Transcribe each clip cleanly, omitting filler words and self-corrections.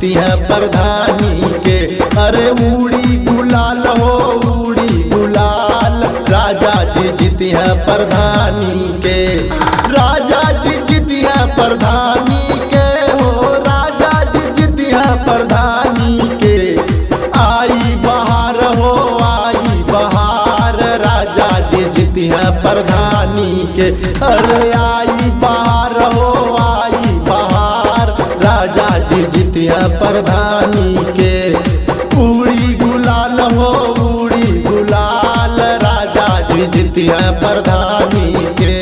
जीती है प्रधानी के। अरे उड़ी गुलाल हो उड़ी गुलाल, राजा जी जीती है प्रधानी के। राजा जी जीती है प्रधानी के हो, राजा जी जीती है प्रधानी के। आई बहार हो आई बहार, राजा जी जीती है प्रधानी के। अरे आई बहार हो आई बहार, राजा जी जीती है प्रधानी के। उड़ी गुलाल हो उड़ी गुलाल, राजा जी जीती है प्रधानी के।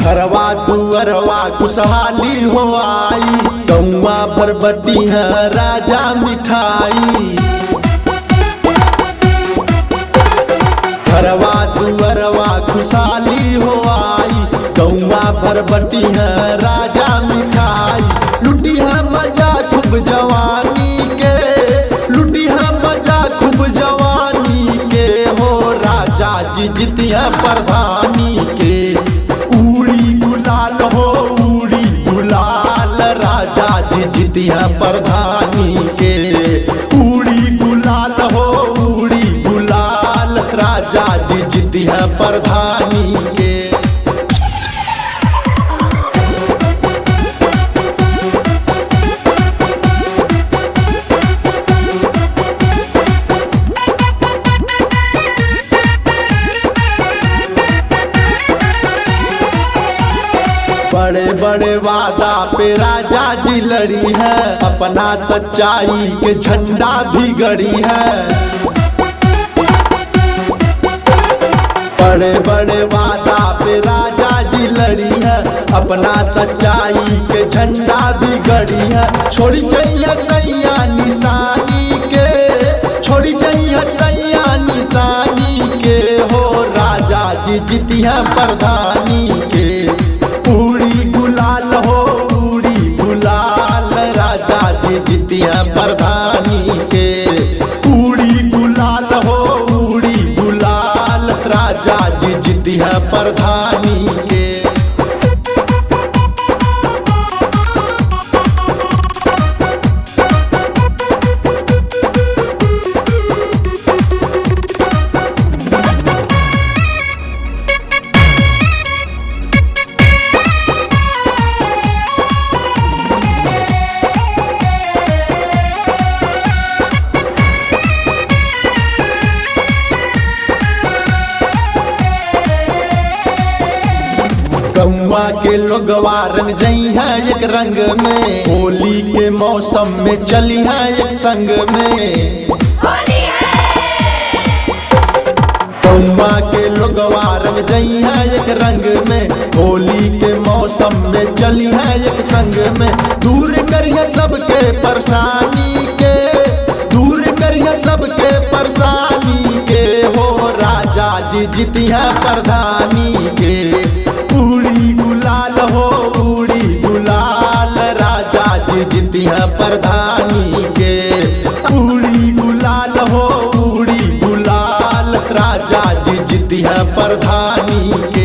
घरवा दुअरवा खुशहाली हो आई, गौवा भर बटी है राजा मिठाई। घरवा दुअरवा खुशहाली हो आई, गौवा भर बटी है राजा मिठाई। लुटी है मजा खूब जवानी के, लुटी है मजा खूब जवानी के हो, राजा जी जीती है प्रधानी के। उड़ी गुलाल हो उड़ी गुलाल, राजा जी जीती है प्रधानी के। उड़ी गुलाल हो उड़ी गुलाल, राजा जी जीती है प्रधानी के। बड़े बड़े वादा पे राजा जी लड़ी है, अपना सच्चाई के झंडा भी गड़ी है। बड़े बड़े वादा पे राजा जी लड़ी है, अपना सच्चाई के झंडा भी गड़ी है। छोड़ी जाइए सैया निशानी के, छोड़ी जाइए सैया निशानी के हो, राजा जी जीती है प्रधानी के। उड़ी गुलाल हो उड़ी गुलाल, राजा जी जीती है प्रधानी के। उड़ी गुलाल हो उड़ी गुलाल, राजा जी जीती है प्रधानी के। गौवा के लोगवा रंग जई है एक रंग में, होली के मौसम में चली है एक संग में। गौवा के लोगवा रंग जई है एक रंग में, होली के मौसम में चली है एक संग में। दूर करिए सबके परेशानी के, दूर करिए सबके परेशानी के हो, राजा जी जीती है प्रधानी के। उड़ी गुलाल हो उड़ी गुलाल, राजा जी जीती है प्रधानी के। उड़ी गुलाल हो उड़ी गुलाल, राजा जी जीती है प्रधानी के।